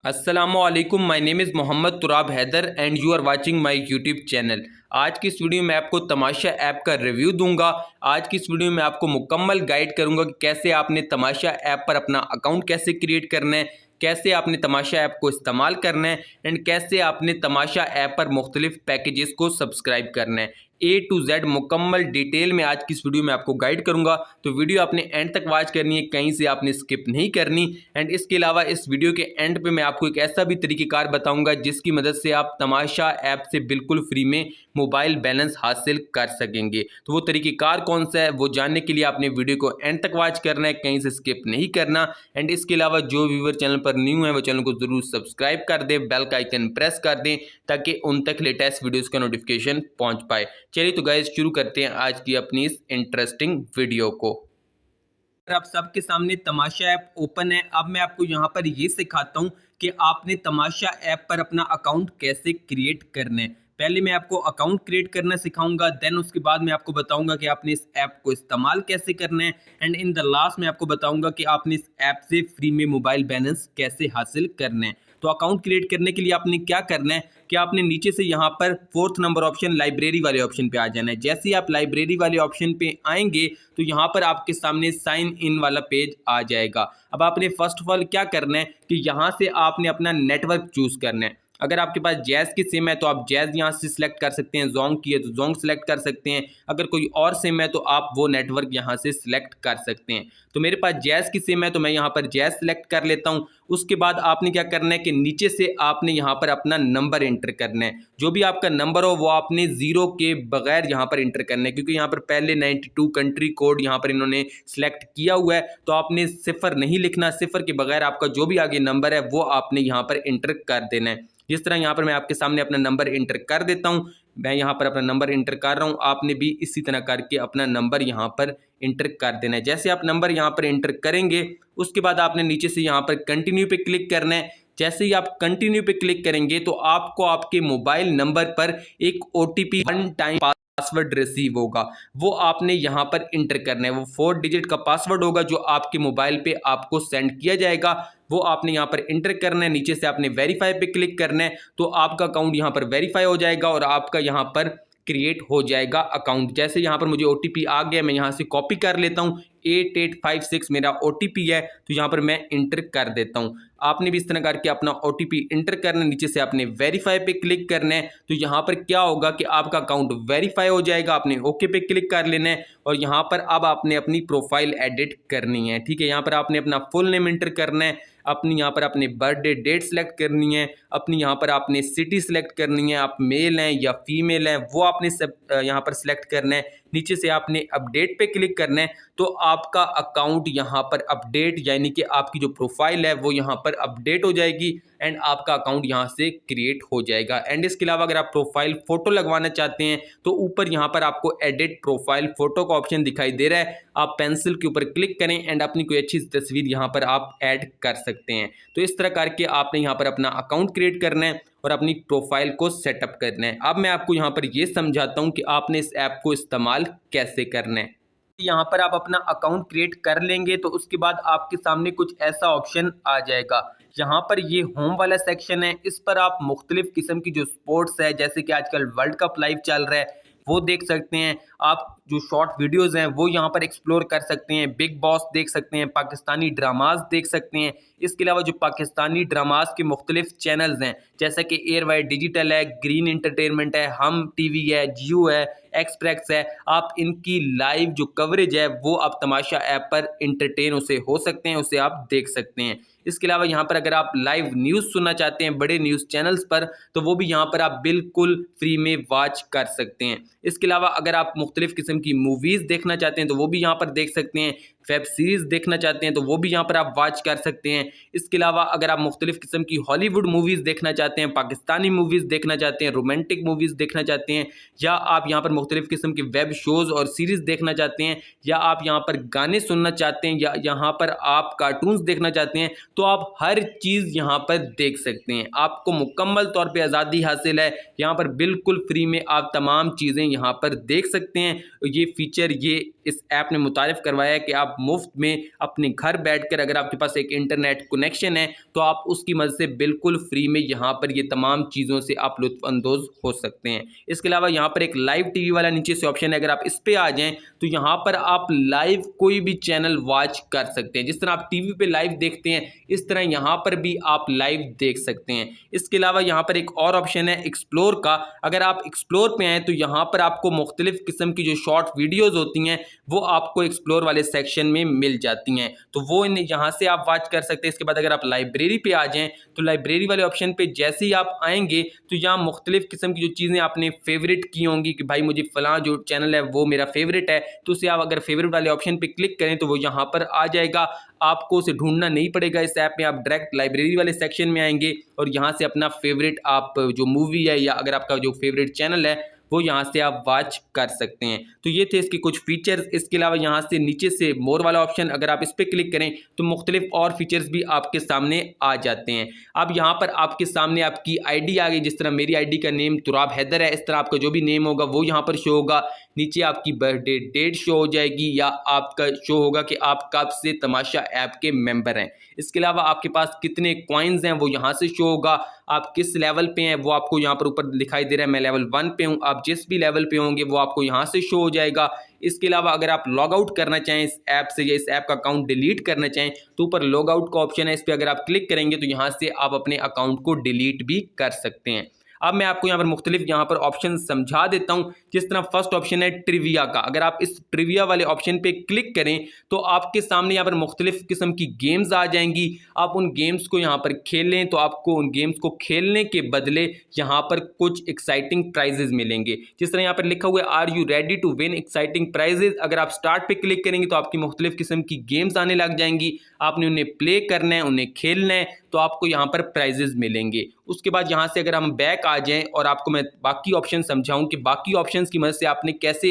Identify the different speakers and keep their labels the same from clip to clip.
Speaker 1: अस्सलामुअलैकुम, my name is Mohammad Turab Haider and you are watching my YouTube channel. आज की इस वीडियो में आपको तमाशा ऐप का रिव्यू दूंगा। आज की इस वीडियो में आपको मुकम्मल गाइड करूंगा कि कैसे आपने तमाशा ऐप पर अपना अकाउंट कैसे क्रिएट करना है, कैसे आपने तमाशा ऐप को इस्तेमाल करना है एंड कैसे आपने तमाशा ऐप पर मुख्तलिफ पैकेजेस को सब्सक्राइब करना है। ए टू जेड मुकम्मल डिटेल में आज की इस वीडियो में आपको गाइड करूंगा, तो वीडियो आपने एंड तक वॉच करनी है, कहीं से आपने स्किप नहीं करनी। एंड इसके अलावा इस वीडियो के एंड पे मैं आपको एक ऐसा भी तरीक़ेकार बताऊंगा जिसकी मदद से आप तमाशा ऐप से बिल्कुल फ्री में मोबाइल बैलेंस हासिल कर सकेंगे। तो वो तरीक़ेकार कौन सा है वो जानने के लिए आपने वीडियो को एंड तक वॉच करना है, कहीं से स्किप नहीं करना। एंड इसके अलावा जो व्यूअर चैनल पर न्यू है वो चैनल को ज़रूर सब्सक्राइब कर दें, बेल का आइकन प्रेस कर दें ताकि उन तक लेटेस्ट वीडियोज़ का नोटिफिकेशन पहुँच पाए। चलिए तो गाइस शुरू करते हैं आज की अपनी इस इंटरेस्टिंग वीडियो को। अगर आप सबके सामने तमाशा ऐप ओपन है, अब मैं आपको यहाँ पर ये सिखाता हूँ कि आपने तमाशा ऐप पर अपना अकाउंट कैसे क्रिएट करना है। पहले मैं आपको अकाउंट क्रिएट करना सिखाऊंगा, देन उसके बाद मैं आपको बताऊंगा कि आपने इस ऐप को इस्तेमाल कैसे करना है एंड इन द लास्ट मैं आपको बताऊंगा कि आपने इस ऐप से फ्री में मोबाइल बैलेंस कैसे हासिल करना है। तो अकाउंट क्रिएट करने के लिए आपने क्या करना है कि आपने नीचे से यहाँ पर 4th नंबर ऑप्शन लाइब्रेरी वाले ऑप्शन पे आ जाना है। जैसे ही आप लाइब्रेरी वाले ऑप्शन पे आएंगे तो यहाँ पर आपके सामने साइन इन वाला पेज आ जाएगा। अब आपने फर्स्ट ऑफ ऑल क्या करना है कि यहाँ से आपने अपना नेटवर्क चूज करना है। अगर आपके पास जैज़ की सिम है तो आप जैज़ यहाँ से सिलेक्ट कर सकते हैं, जोंग की है तो जोंग सिलेक्ट कर सकते हैं, अगर कोई और सिम है तो आप वो नेटवर्क यहाँ से सिलेक्ट कर सकते हैं। तो मेरे पास जैज़ की सिम है तो मैं यहाँ पर जैज़ सिलेक्ट कर लेता हूँ। उसके बाद आपने क्या करना है कि नीचे से आपने यहाँ पर अपना नंबर एंटर करना है। जो भी आपका नंबर हो वो आपने ज़ीरो के बगैर यहाँ पर एंटर करना है, क्योंकि यहाँ पर पहले 92 कंट्री कोड यहाँ पर इन्होंने सिलेक्ट किया हुआ है, तो आपने सिफर नहीं लिखना, सिफर के बगैर आपका जो भी आगे नंबर है वो आपने यहाँ पर एंटर कर देना है। जिस तरह यहाँ पर मैं आपके सामने अपना नंबर एंटर कर देता हूँ, मैं यहाँ पर अपना नंबर एंटर कर रहा हूँ, आपने भी इसी तरह करके अपना नंबर यहाँ पर एंटर कर देना है। जैसे आप नंबर यहाँ पर एंटर करेंगे उसके बाद आपने नीचे से यहाँ पर कंटिन्यू पे क्लिक करना है। जैसे ही आप कंटिन्यू पे क्लिक करेंगे तो आपको आपके मोबाइल नंबर पर एक OTP one time password receive होगा, वो आपने यहाँ पर इंटर करना है। वो 4 डिजिट का पासवर्ड होगा जो आपके मोबाइल पे आपको सेंड किया जाएगा, वो आपने यहाँ पर इंटर करना है। नीचे से आपने वेरीफाई पे क्लिक करना है तो आपका अकाउंट यहाँ पर वेरीफाई हो जाएगा और आपका यहाँ पर क्रिएट हो जाएगा अकाउंट। जैसे यहाँ पर मुझे OTP आ गया, मैं यहाँ से कॉपी कर लेता हूँ, 8856 मेरा OTP है, तो यहाँ पर मैं इंटर कर देता हूँ। आपने भी इस तरह करके अपना OTP इंटर करना है, नीचे से आपने वेरीफाई पे क्लिक करना है। तो यहाँ पर क्या होगा कि आपका अकाउंट वेरीफाई हो जाएगा, आपने ओके पे क्लिक कर लेना है और यहाँ पर अब आपने अपनी प्रोफाइल एडिट करनी है। ठीक है, यहाँ पर आपने अपना फुल नेम इंटर करना है, अपनी यहाँ पर अपनी बर्थडे डेट सेलेक्ट करनी है, अपनी यहाँ पर आपने सिटी सेलेक्ट करनी है, आप मेल हैं या फीमेल हैं वो आपने सब यहाँ पर सिलेक्ट करना है। नीचे से आपने अपडेट पे क्लिक करना है तो आपका अकाउंट यहाँ पर अपडेट यानी कि आपकी जो प्रोफाइल है वो यहाँ पर अपडेट हो जाएगी एंड आपका अकाउंट यहाँ से क्रिएट हो जाएगा। एंड इसके अलावा अगर आप प्रोफाइल फ़ोटो लगवाना चाहते हैं तो ऊपर यहाँ पर आपको एडिट प्रोफाइल फ़ोटो का ऑप्शन दिखाई दे रहा है, आप पेंसिल के ऊपर क्लिक करें एंड अपनी कोई अच्छी तस्वीर यहाँ पर आप ऐड कर सकते हैं। तो इस तरह करके आपने यहाँ पर अपना अकाउंट क्रिएट करना है और अपनी प्रोफाइल को सेटअप करना है। अब मैं आपको यहाँ पर ये समझाता हूँ कि आपने इस ऐप को इस्तेमाल कैसे करना है। यहाँ पर आप अपना अकाउंट क्रिएट कर लेंगे तो उसके बाद आपके सामने कुछ ऐसा ऑप्शन आ जाएगा। यहाँ पर ये होम वाला सेक्शन है, इस पर आप मुख्तलिफ किस्म की जो स्पोर्ट्स है जैसे कि आजकल वर्ल्ड कप लाइव चल रहा है वो देख सकते हैं। आप जो शॉर्ट वीडियोज़ हैं वो यहाँ पर एक्सप्लोर कर सकते हैं, बिग बॉस देख सकते हैं, पाकिस्तानी ड्रामाज देख सकते हैं। इसके अलावा जो पाकिस्तानी ड्रामाज के मुख्तलिफ चैनल्स हैं जैसे कि एयर वाइड डिजिटल है, ग्रीन एंटरटेनमेंट है, हम TV है, जियो है, एक्सप्रेस है, आप इनकी लाइव जो कवरेज है वो आप तमाशा ऐप पर इंटरटेन उसे हो सकते हैं, उसे आप देख सकते हैं। इसके अलावा यहाँ पर अगर आप लाइव न्यूज़ सुनना चाहते हैं बड़े न्यूज़ चैनल्स पर तो वो भी यहाँ पर आप बिल्कुल फ्री में वॉच कर सकते हैं। इसके अलावा अगर आप मुख्तलिफ किस्म की मूवीज़ देखना चाहते हैं तो वो भी यहाँ पर देख सकते हैं, वेब सीरीज़ देखना चाहते हैं तो वो भी यहाँ पर आप वॉच कर सकते हैं। इसके अलावा अगर आप मुख्तलिफ किस्म की हॉलीवुड मूवीज़ देखना चाहते हैं, पाकिस्तानी मूवीज़ देखना चाहते हैं, रोमांटिक मूवीज़ देखना चाहते हैं, या आप यहाँ पर मुख्तलिफ किस्म के वेब शोज़ और सीरीज़ देखना चाहते हैं, या आप यहाँ पर गाने सुनना चाहते हैं, या यहाँ पर आप कार्टून्स देखना चाहते हैं, तो आप हर चीज़ यहाँ पर देख सकते हैं। आपको मुकम्मल तौर पे आज़ादी हासिल है, यहाँ पर बिल्कुल फ्री में आप तमाम चीज़ें यहाँ पर देख सकते हैं। ये फ़ीचर ये इस ऐप ने मुतारिफ़ करवाया है कि आप आप मुफ्त में अपने घर बैठकर अगर आपके पास एक इंटरनेट कनेक्शन है तो आप उसकी मदद से बिल्कुल फ्री में यहाँ पर ये तमाम चीज़ों से आप लुत्फ़अंदोज़ हो सकते हैं। इसके अलावा यहाँ पर एक लाइव टीवी वाला नीचे से ऑप्शन है, अगर आप इस पे आ जाएं तो यहाँ पर आप लाइव कोई भी चैनल वॉच कर सकते हैं। जिस तरह आप टीवी पे लाइव देखते हैं इस तरह यहाँ पर भी आप लाइव देख सकते हैं। इसके अलावा यहाँ पर एक और ऑप्शन है एक्सप्लोर का, अगर आप एक्सप्लोर पे आए तो यहाँ पर आपको मुख्तलिफ किस्म की जो शॉर्ट वीडियोज़ होती हैं वो आपको एक्सप्लोर वाले सेक्शन में मिल जाती हैं, तो वो यहाँ से आप वॉच कर सकते हैं। इसके बाद अगर आप लाइब्रेरी पे आ जाएं तो लाइब्रेरी वाले ऑप्शन पे जैसे ही आप आएंगे तो यहाँ मुख्तलिफ किस्म की जो चीज़ें आपने फेवरेट की होंगी कि भाई मुझे फलां जो चैनल है वो मेरा फेवरेट है, तो उसे आप अगर फेवरेट वाले ऑप्शन पे क्लिक करें तो वो यहाँ पर आ जाएगा। आपको उसे ढूंढना नहीं पड़ेगा इस ऐप में, आप डायरेक्ट लाइब्रेरी वाले सेक्शन में आएंगे और यहाँ से अपना फेवरेट आप जो मूवी है या अगर आपका जो फेवरेट चैनल है वो यहाँ से आप वॉच कर सकते हैं। तो ये थे इसके कुछ फीचर्स। इसके अलावा यहाँ से नीचे से मोर वाला ऑप्शन अगर आप इस पर क्लिक करें तो मुख्तलिफ और फीचर्स भी आपके सामने आ जाते हैं। अब यहाँ पर आपके सामने आपकी आईडी आ गई, जिस तरह मेरी आईडी का नेम तुराब हैदर है, इस तरह आपका जो भी नेम होगा वो यहाँ पर शो होगा। नीचे आपकी बर्थडे डेट शो हो जाएगी या आपका शो होगा कि आप कब से तमाशा ऐप के मेंबर हैं। इसके अलावा आपके पास कितने कॉइन्स हैं वो यहाँ से शो होगा। आप किस लेवल पे हैं वो आपको यहाँ पर ऊपर दिखाई दे रहा है, मैं लेवल 1 पे हूँ। आप जिस भी लेवल पे होंगे वो आपको यहाँ से शो हो जाएगा। इसके अलावा अगर आप लॉग आउट करना चाहें इस ऐप से या इस ऐप का अकाउंट डिलीट करना चाहें तो ऊपर लॉग आउट का ऑप्शन है, इस पर अगर आप क्लिक करेंगे तो यहाँ से आप अपने अकाउंट को डिलीट भी कर सकते हैं। अब मैं आपको यहाँ पर मुख्तलिफ यहाँ पर ऑप्शन समझा देता हूँ। जिस तरह फर्स्ट ऑप्शन है ट्रिविया का, अगर आप इस ट्रिविया वाले ऑप्शन पे क्लिक करें तो आपके सामने यहाँ पर मुख्तलिफ किस्म की गेम्स आ जाएंगी। आप उन गेम्स को यहाँ पर खेलें तो आपको उन गेम्स को खेलने के बदले यहाँ पर कुछ एक्साइटिंग प्राइजेज मिलेंगे। जिस तरह यहाँ पर लिखा हुआ है are you ready to win exciting prizes, अगर आप स्टार्ट पे क्लिक करेंगे तो आपकी मुख्तलिफ किस्म की गेम्स आने लग जाएंगी। आपने उन्हें प्ले करना है, उन्हें खेलना है, तो आपको यहाँ पर प्राइजेज मिलेंगे। उसके बाद यहाँ से अगर हम बैक आ जाएं और आपको मैं बाकी ऑप्शन समझाऊं कि बाकी ऑप्शंस की मदद से आपने कैसे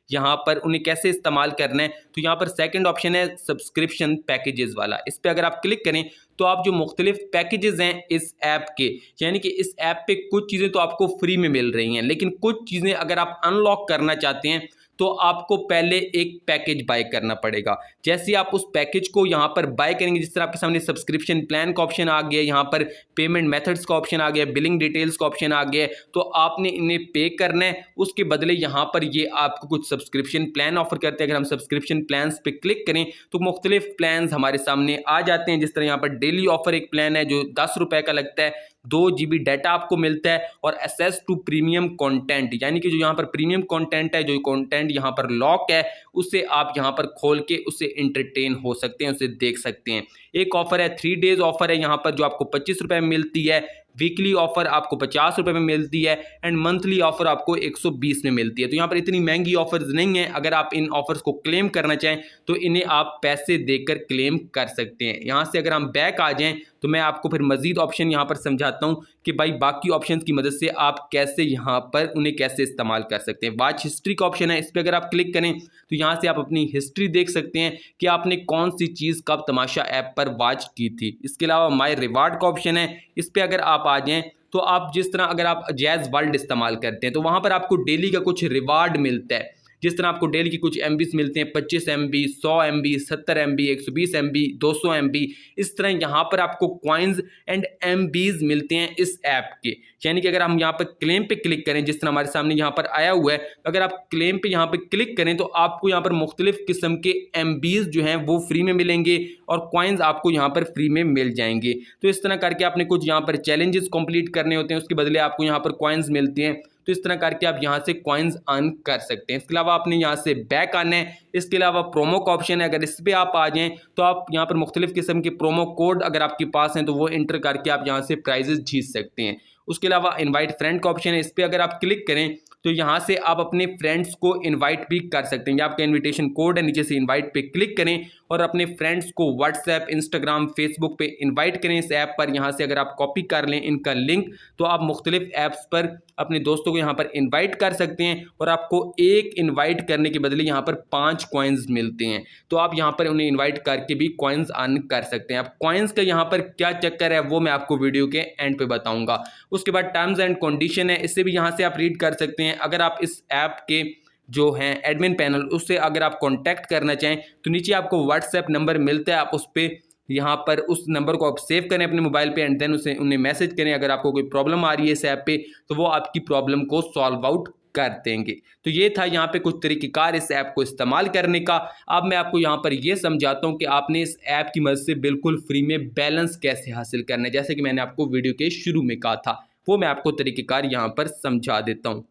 Speaker 1: यहाँ पर उन्हें कैसे इस्तेमाल करना है, तो यहाँ पर सेकंड ऑप्शन है सब्सक्रिप्शन पैकेजेस वाला। इस पर अगर आप क्लिक करें तो आप जो मुख्तलिफ पैकेजेस हैं इस ऐप के, यानी कि इस ऐप पे कुछ चीज़ें तो आपको फ्री में मिल रही हैं, लेकिन कुछ चीज़ें अगर आप अनलॉक करना चाहते हैं तो आपको पहले एक पैकेज बाय करना पड़ेगा। जैसे आप उस पैकेज को यहाँ पर बाय करेंगे, जिस तरह आपके सामने सब्सक्रिप्शन प्लान का ऑप्शन आ गया, यहाँ पर पेमेंट मेथड्स का ऑप्शन आ गया, बिलिंग डिटेल्स का ऑप्शन आ गया, तो आपने इन्हें पे करना है। उसके बदले यहाँ पर ये आपको कुछ सब्सक्रिप्शन प्लान ऑफर करते हैं। अगर हम सब्सक्रिप्शन प्लान्स पे क्लिक करें तो मुख्तलिफ प्लान्स हमारे सामने आ जाते हैं। जिस तरह यहाँ पर डेली ऑफर एक प्लान है जो 10 रुपये का लगता है, 2 GB डाटा आपको मिलता है और एक्सेस टू प्रीमियम कंटेंट, यानी कि जो यहाँ पर प्रीमियम कंटेंट है, जो कंटेंट यहाँ पर लॉक है, उससे आप यहाँ पर खोल के उससे एंटरटेन हो सकते हैं, उसे देख सकते हैं। एक ऑफर है 3 डेज ऑफर है यहाँ पर जो आपको 25 रुपये में मिलती है। वीकली ऑफर आपको 50 रुपये में मिलती है एंड मंथली ऑफर आपको 120 में मिलती है। तो यहाँ पर इतनी महंगी ऑफर्स नहीं है। अगर आप इन ऑफर्स को क्लेम करना चाहें तो इन्हें आप पैसे देकर क्लेम कर सकते हैं। यहाँ से अगर हम बैक आ जाएं तो मैं आपको फिर मजीद ऑप्शन यहाँ पर समझाता हूँ कि भाई बाकी ऑप्शंस की मदद से आप कैसे यहाँ पर उन्हें कैसे इस्तेमाल कर सकते हैं। वॉच हिस्ट्री का ऑप्शन है, इस पर अगर आप क्लिक करें तो यहाँ से आप अपनी हिस्ट्री देख सकते हैं कि आपने कौन सी चीज़ कब तमाशा ऐप पर वॉच की थी। इसके अलावा माई रिवार्ड का ऑप्शन है, इस पर अगर आप आ जाएँ तो आप जिस तरह अगर आप जैज़ वर्ल्ड इस्तेमाल करते हैं तो वहाँ पर आपको डेली का कुछ रिवार्ड मिलता है। जिस तरह आपको डेली की कुछ MBs मिलते हैं, 25 MB, 100 MB, 70 MB, 120 MB, 200 MB, इस तरह यहाँ पर आपको कॉइन्स एंड MBs मिलते हैं इस ऐप के। यानी कि अगर हम यहाँ पर क्लेम पे क्लिक करें, जिस तरह हमारे सामने यहाँ पर आया हुआ है, अगर आप क्लेम पे यहाँ पर क्लिक करें तो आपको यहाँ पर मुख्तलिफ किस्म के MBs जो हैं वो फ्री में मिलेंगे और कॉइन्स आपको यहाँ पर फ्री में मिल जाएंगे। तो इस तरह करके आपने कुछ यहाँ पर चैलेंजेस कंप्लीट करने होते हैं, उसके बदले आपको यहाँ पर कॉइन्स मिलते हैं। तो इस तरह करके आप यहाँ से कॉइन्स अर्न कर सकते हैं। इसके अलावा आपने यहाँ से बैक आना है। इसके अलावा प्रोमो का ऑप्शन है, अगर इस पर आप आ जाएं तो आप यहाँ पर मुख्तलिफ किस्म के प्रोमो कोड अगर आपके पास हैं तो वो एंटर करके आप यहाँ से प्राइजेस जीत सकते हैं। उसके अलावा इनवाइट फ्रेंड का ऑप्शन है, इस पर अगर आप क्लिक करें तो यहाँ से आप अपने फ्रेंड्स को इनवाइट भी कर सकते हैं। आपका इनविटेशन कोड है, नीचे से इनवाइट पे क्लिक करें और अपने फ्रेंड्स को व्हाट्सएप, इंस्टाग्राम, फेसबुक पे इनवाइट करें इस ऐप पर। यहाँ से अगर आप कॉपी कर लें इनका लिंक तो आप मुख्तलिफ ऐप्स पर अपने दोस्तों को यहाँ पर इनवाइट कर सकते हैं और आपको एक इनवाइट करने के बदले यहाँ पर 5 कॉइन्स मिलते हैं। तो आप यहाँ पर उन्हें इन्वाइट करके भी कॉइन्स अर्न कर सकते हैं। अब कॉइन्स का यहाँ पर क्या चक्कर है वो मैं आपको वीडियो के एंड पे बताऊँगा। उसके बाद टर्म्स एंड कंडीशन है, इससे भी यहाँ से आप रीड कर सकते हैं। अगर आप इस ऐप के जो हैं एडमिन पैनल, उससे अगर आप कांटेक्ट करना चाहें तो नीचे आपको व्हाट्सएप नंबर मिलता है, आप उस पर यहाँ पर उस नंबर को आप सेव करें अपने मोबाइल पे एंड देन उन्हें मैसेज करें। अगर आपको कोई प्रॉब्लम आ रही है इस ऐप पे तो वो आपकी प्रॉब्लम को सॉल्व आउट कर देंगे। तो ये था यहाँ पे कुछ तरीक़ेकार इस ऐप को इस्तेमाल करने का। अब मैं आपको यहाँ पर ये समझाता हूँ कि आपने इस ऐप की मदद से बिल्कुल फ्री में बैलेंस कैसे हासिल करना है। जैसे कि मैंने आपको वीडियो के शुरू में कहा था, वो मैं आपको तरीक़ेकार यहाँ पर समझा देता हूँ।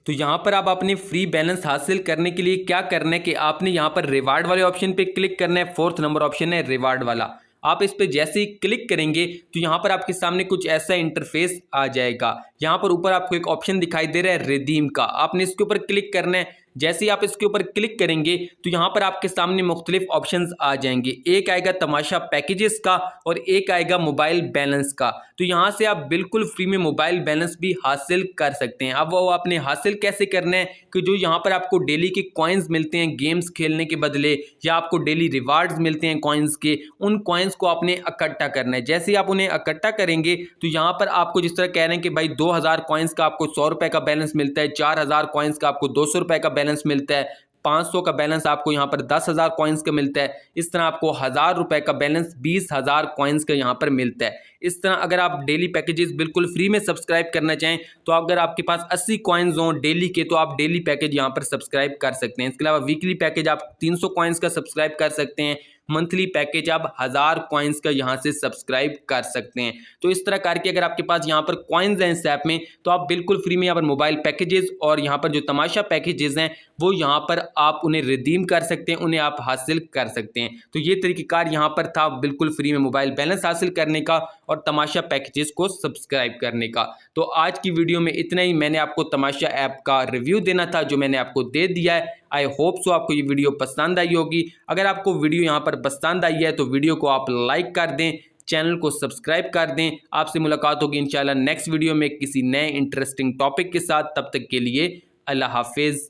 Speaker 1: तो यहाँ पर आप अपने फ्री बैलेंस हासिल करने के लिए क्या करना है कि आपने यहाँ पर रिवार्ड वाले ऑप्शन पे क्लिक करना है। 4th नंबर ऑप्शन है रिवार्ड वाला। आप इस पे जैसे ही क्लिक करेंगे तो यहाँ पर आपके सामने कुछ ऐसा इंटरफेस आ जाएगा। यहाँ पर ऊपर आपको एक ऑप्शन दिखाई दे रहा है रिडीम का, आपने इसके ऊपर क्लिक करना है। जैसे ही आप इसके ऊपर क्लिक करेंगे तो यहाँ पर आपके सामने मुख्तलिफ ऑप्शंस आ जाएंगे। एक आएगा तमाशा पैकेजेस का और एक आएगा मोबाइल बैलेंस का। तो यहाँ से आप बिल्कुल फ्री में मोबाइल बैलेंस भी हासिल कर सकते हैं। अब वो आपने हासिल कैसे करना है कि जो यहाँ पर आपको डेली के कॉइन्स मिलते हैं गेम्स खेलने के बदले, या आपको डेली रिवार्ड्स मिलते हैं कॉइन्स के, उन कॉइन्स को आपने इकट्ठा करना है। जैसे ही आप उन्हें इकट्ठा करेंगे तो यहाँ पर आपको जिस तरह कह रहे हैं कि भाई 2000 कॉइन्स का आपको 100 रुपये का बैलेंस मिलता है, 4000 कॉइन्स का आपको 200 रुपये का बैलेंस मिलता है, 500 का बैलेंस आपको यहाँ पर 10,000 कॉइन्स का मिलता है। इस तरह आपको 1000 रुपये का बैलेंस 20,000 कॉइन्स का यहाँ पर मिलता है। इस तरह अगर आप डेली पैकेजेस बिल्कुल फ्री में सब्सक्राइब करना चाहें तो अगर आपके पास 80 कॉइन्स हों डेली के तो आप डेली पैकेज यहाँ पर सब्सक्राइब कर सकते हैं। इसके अलावा वीकली पैकेज आप 300 कॉइन्स का सब्सक्राइब कर सकते हैं, मंथली पैकेज आप 1000 कॉइन्स का यहाँ से सब्सक्राइब कर सकते हैं। तो इस तरह करके अगर आपके पास यहाँ पर कॉइन्स हैं इस ऐप में तो आप बिल्कुल फ्री में यहाँ पर मोबाइल पैकेजेस और यहाँ पर जो तमाशा पैकेजेस हैं वो यहाँ पर आप उन्हें रिडीम कर सकते हैं, उन्हें आप हासिल कर सकते हैं। तो ये तरीक़ेकार यहाँ पर था बिल्कुल फ्री में मोबाइल बैलेंस हासिल करने का और तमाशा पैकेजेस को सब्सक्राइब करने का। तो आज की वीडियो में इतना ही। मैंने आपको तमाशा ऐप का रिव्यू देना था जो मैंने आपको दे दिया है। आई होप सो आपको ये वीडियो पसंद आई होगी। अगर आपको वीडियो यहाँ पर पसंद आई है तो वीडियो को आप लाइक कर दें, चैनल को सब्सक्राइब कर दें। आपसे मुलाकात होगी इंशाल्लाह नेक्स्ट वीडियो में किसी नए इंटरेस्टिंग टॉपिक के साथ। तब तक के लिए अल्लाह हाफिज़।